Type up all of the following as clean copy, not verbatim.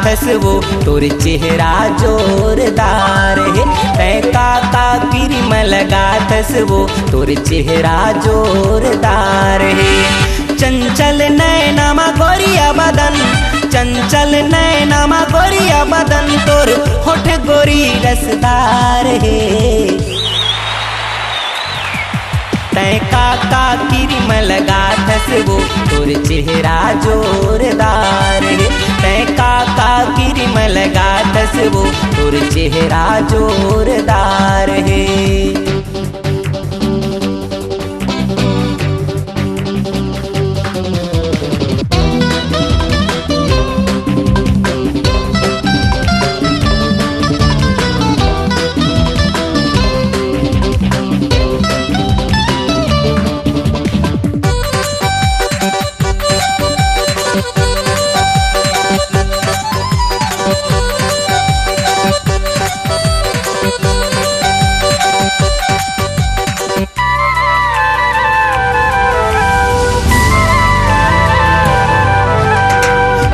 लगाथस वो तोर चेहरा जोरदार है। तय काका क्रीम लगाथस वो तोर चेहरा जोरदार है। चंचल नैनमा गोरिया बदन, चंचल नैनमा गोरिया बदन, तोर होठ गोरी रसदार है। तय काका क्रीम लगाथस वो तोर चेहरा जोरदार है। तय काका क्रीम लगाथस वो तोर चेहरा जोरदार है।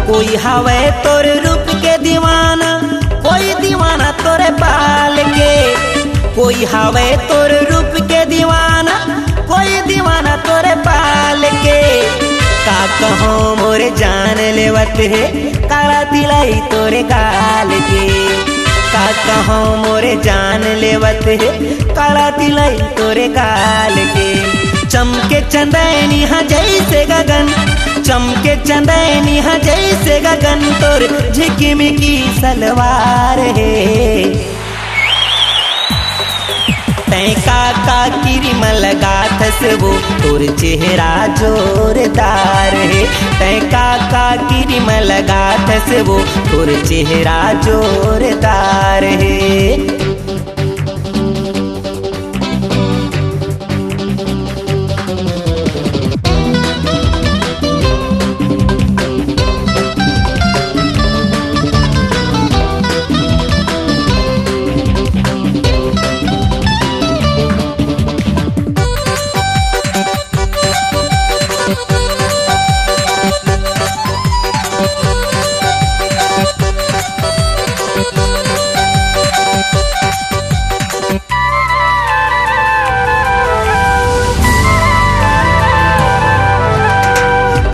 कोई हवे तोर रूप के दीवाना, कोई दीवाना तोरे बाल के। कोई हवे तोर रूप के दीवाना, कोई दीवाना तोरे बाल के। का कहो मोरे जान लेवत है काला तिलाई तोरे गाल के। का कहो मोरे जान लेवत है काला तिलाई तोरे गाल के। चमके चंदैनी हाँ जैसे गगन, चमके चंदैनी हाँ जैसे गगन, तोर झिकिमिकी सलवार है। तय काका क्रीम लगाथस वो तोर चेहरा जोरदार है। तय काका क्रीम लगाथस वो तोर चेहरा जोरदार है।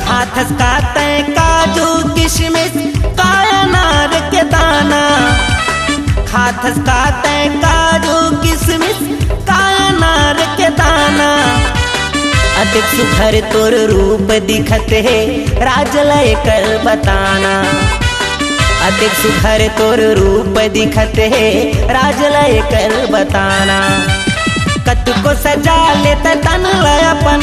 खाथस का तय काजू किशमिश काया नार के दाना। खाथस का तय काजू किशमिश काया नार के दाना। अधिक सुघर तोर रूप दिखत है राजलय कर बताना। अधिक सुघर तोर रूप दिखत है राजलय कर बताना। कत को सजा लेत तन लयपन,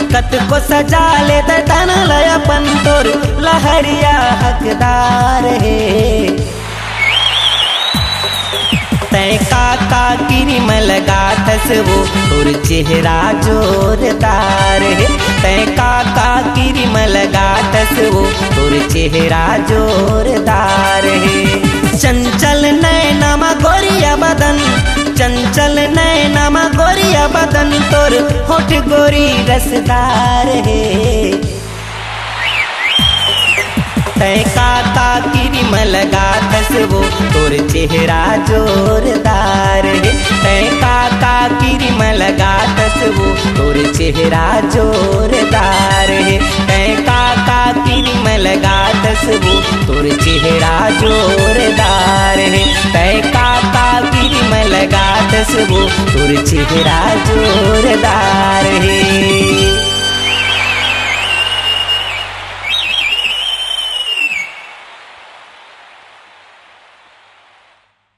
कत को सजा लेत तन लयपन, तोर लहरिया हकदार है। तय काका क्रीम लगाथस वो तोर चेहरा जोरदार है। तय काका क्रीम लगाथस वो तोर चेहरा जोरदार है। चंचल नैनमा गोरिया बदन, चंचल नैनमा गोरिया बदन, तोर होठ गोरी रसदार है। तय काका क्रीम लगाथस वो तोर चेहरा जोरदार है। तय काका क्रीम लगाथस वो तोर चेहरा जोरदार है। तय काका क्रीम लगाथस वो तोर चेहरा जोरदार है। तय काका क्रीम लगाथस वो तोर चेहरा जोरदार